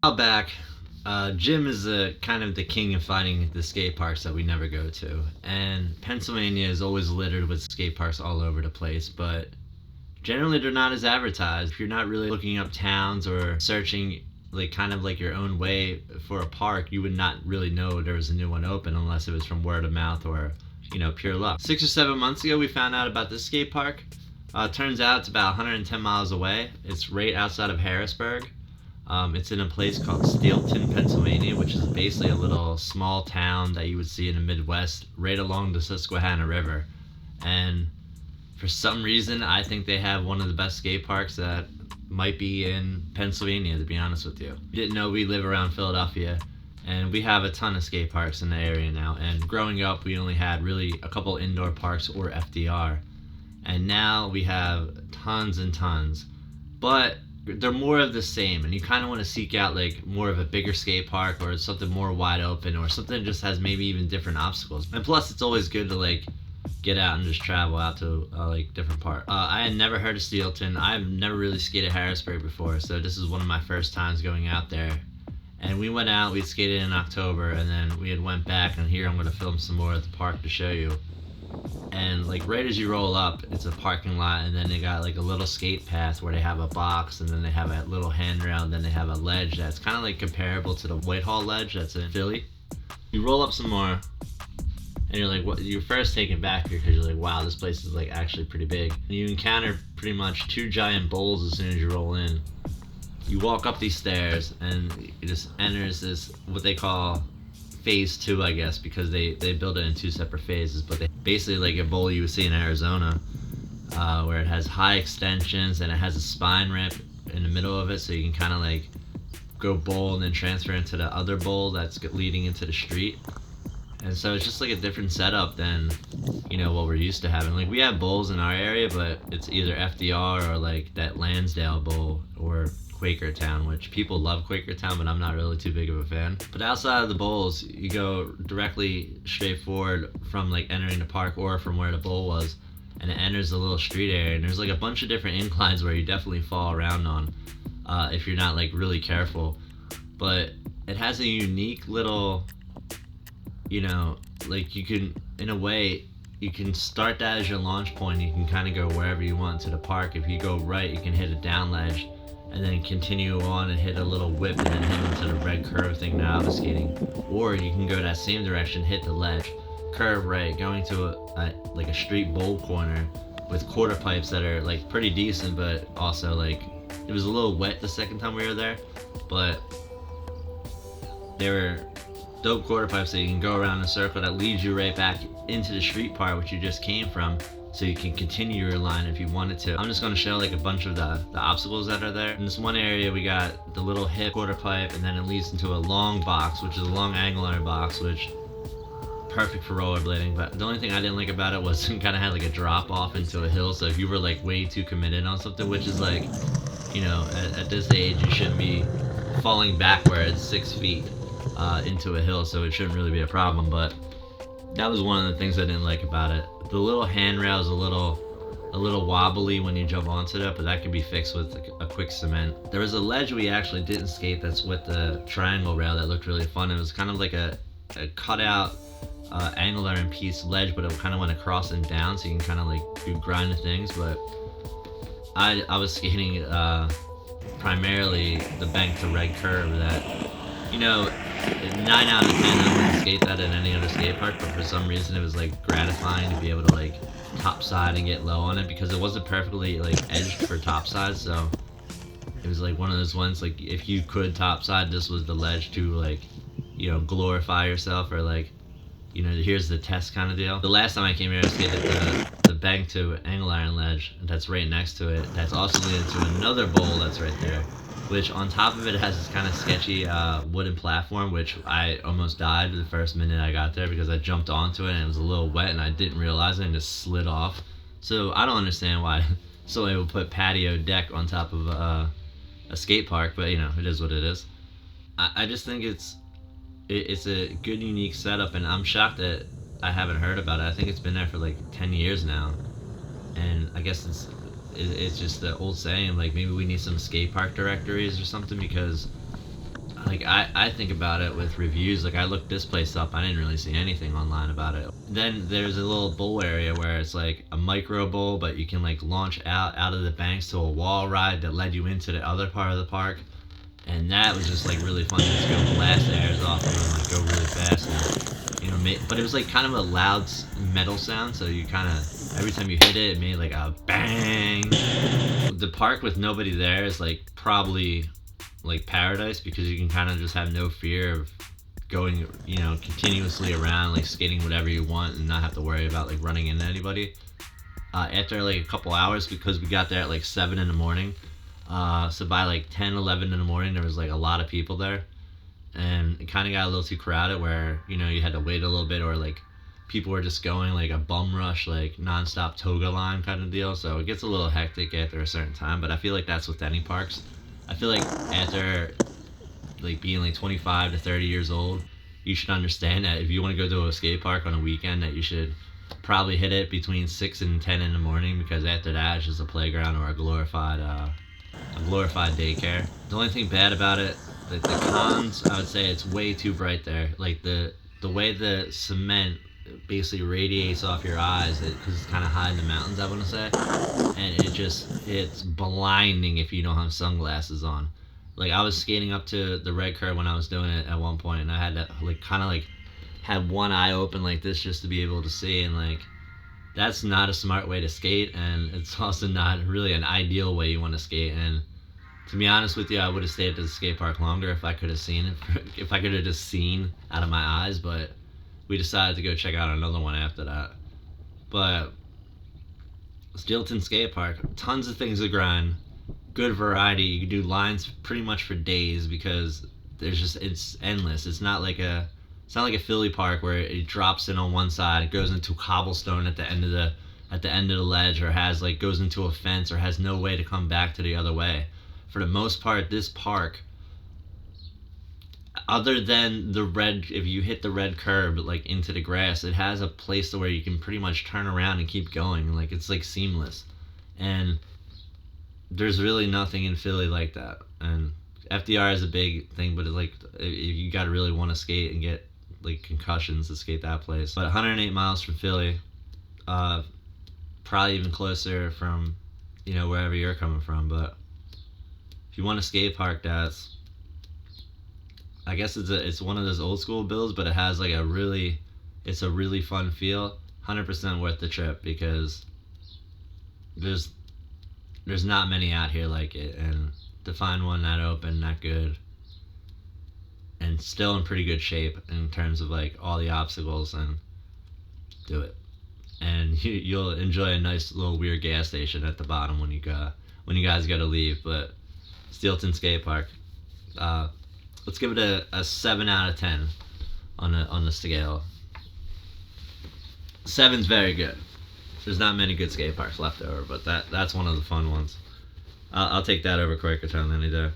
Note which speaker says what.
Speaker 1: While back, Jim is kind of the king of finding the skate parks that we never go to. And Pennsylvania is always littered with skate parks all over the place, but generally they're not as advertised. If you're not really looking up towns or searching like kind of like your own way for a park, you would not really know there was a new one open unless it was from word of mouth or pure luck. 6 or 7 months ago, we found out about this skate park. Turns out it's about 110 miles away. It's right outside of Harrisburg. It's in a place called Steelton, Pennsylvania, which is basically a little small town that you would see in the Midwest, right along the Susquehanna River. And for some reason, I think they have one of the best skate parks that might be in Pennsylvania, to be honest with you. Didn't know we live around Philadelphia, and we have a ton of skate parks in the area now. And growing up, we only had really a couple indoor parks or FDR. And now we have tons and tons. But they're more of the same, and you kind of want to seek out like more of a bigger skate park or something more wide open or something that just has maybe even different obstacles. And plus, it's always good to like get out and just travel out to like different parts. I had never heard of Steelton. I've never really skated Harrisburg before, so this is one of my first times going out there. And we went out, we skated in October, and then we had went back, and here I'm going to film some more at the park to show you. And like right as you roll up, it's a parking lot, and then they got like a little skate path where they have a box, and then they have a little handrail, and then they have a ledge that's kind of like comparable to the Whitehall ledge that's in Philly. You roll up some more, and you're like, what? You're first taken back here because you're like, wow, this place is like actually pretty big. And you encounter pretty much two giant bowls as soon as you roll in. You walk up these stairs, and it just enters this what they call phase 2, I guess, because they build it in 2 separate phases, but they basically like a bowl you would see in Arizona, where it has high extensions and it has a spine ramp in the middle of it, so you can kind of like go bowl and then transfer into the other bowl that's leading into the street. And so it's just like a different setup than what we're used to having. Like we have bowls in our area, but it's either FDR or like that Lansdale bowl or Quakertown, which people love Quakertown, but I'm not really too big of a fan. But outside of the bowls, you go directly straight forward from like entering the park or from where the bowl was, and it enters the little street area, and there's like a bunch of different inclines where you definitely fall around on if you're not like really careful. But it has a unique little, like you can, in a way, you can start that as your launch point. You can kind of go wherever you want to the park. If you go right, you can hit a down ledge and then continue on and hit a little whip and then hit into the red curve thing that I was skating. Or you can go that same direction, hit the ledge, curve right, going to like a street bowl corner with quarter pipes that are like pretty decent, but also like it was a little wet the second time we were there, but they were dope quarter pipes, so you can go around in a circle that leads you right back into the street part which you just came from, so you can continue your line if you wanted to. I'm just going to show like a bunch of the obstacles that are there. In this one area, we got the little hip quarter pipe, and then it leads into a long box, which is a long angular box, which perfect for rollerblading. But the only thing I didn't like about it was it kind of had like a drop off into a hill, so if you were like way too committed on something, which is like, at this age, you shouldn't be falling backwards 6 feet into a hill, so it shouldn't really be a problem. But that was one of the things I didn't like about it. The little handrail is a little wobbly when you jump onto that, but that can be fixed with a quick cement. There was a ledge we actually didn't skate that's with the triangle rail that looked really fun. It was kind of like a cutout angular and piece ledge, but it kind of went across and down, so you can kind of like do grinding things. But I was skating primarily the bank to red curve that 9 out of 10 I wouldn't skate that at any other skate park, but for some reason it was like gratifying to be able to like topside and get low on it, because it wasn't perfectly like edged for topside, so it was like one of those ones like if you could topside, this was the ledge to like glorify yourself, or like here's the test kind of deal. The last time I came here, I skated the bank to angle iron ledge that's right next to it, that's also leading to another bowl that's right there, which on top of it has this kind of sketchy wooden platform, which I almost died the first minute I got there because I jumped onto it and it was a little wet and I didn't realize it and just slid off. So I don't understand why somebody would put patio deck on top of a skate park, but it is what it is. I just think it's a good, unique setup, and I'm shocked that I haven't heard about it. I think it's been there for like 10 years now, and I guess it's just the old saying, like maybe we need some skate park directories or something, because like I think about it with reviews. Like I looked this place up, I didn't really see anything online about it. Then there's a little bowl area where it's like a micro bowl, but you can like launch out of the banks to a wall ride that led you into the other part of the park, and that was just like really fun to just go blast airs off of and like go really fast and but it was like kind of a loud metal sound, so you kind of every time you hit it made like a bang. The park with nobody there is like probably like paradise, because you can kind of just have no fear of going continuously around like skating whatever you want and not have to worry about like running into anybody. After like a couple hours, because we got there at like 7 in the morning, so by like 10-11 in the morning there was like a lot of people there, and it kind of got a little too crowded where you had to wait a little bit, or like people were just going like a bum rush, like non-stop toga line kind of deal. So it gets a little hectic after a certain time, but I feel like that's with any parks. I feel like after like being like 25 to 30 years old, you should understand that if you want to go to a skate park on a weekend, that you should probably hit it between 6 and 10 in the morning, because after that it's just a playground or a glorified daycare. The only thing bad about it, the cons, I would say it's way too bright there. Like the way the cement basically radiates off your eyes, because it's kind of high in the mountains, I want to say, and it's blinding if you don't have sunglasses on. Like I was skating up to the red curve when I was doing it at one point, and I had to like kind of like had one eye open like this just to be able to see, and like that's not a smart way to skate, and it's also not really an ideal way you want to skate. And to be honest with you, I would have stayed at the skate park longer if I could have seen it, if I could have just seen out of my eyes, but we decided to go check out another one after that. But Steelton Skatepark, tons of things to grind, good variety. You can do lines pretty much for days, because it's endless. It's not like a Philly park where it drops in on one side, it goes into cobblestone at the end of the ledge, or goes into a fence, or has no way to come back to the other way. For the most part, this park, other than if you hit the red curb like into the grass, it has a place to where you can pretty much turn around and keep going. Like it's like seamless, and there's really nothing in Philly like that. And FDR is a big thing, but it's like if you gotta really want to skate and get like concussions to skate that place. But 108 miles from Philly, probably even closer from wherever you're coming from. But if you want a skate park that's, I guess it's one of those old school builds, but it has like it's a really fun feel. 100% worth the trip, because there's not many out here like it, and to find one that open, that good, and still in pretty good shape in terms of like all the obstacles, and do it. And you'll enjoy a nice little weird gas station at the bottom when you guys gotta leave. But Steelton Skatepark, let's give it a 7 out of 10 on the scale. 7's very good. There's not many good skate parks left over, but that's one of the fun ones. I'll take that over Quakertown any day.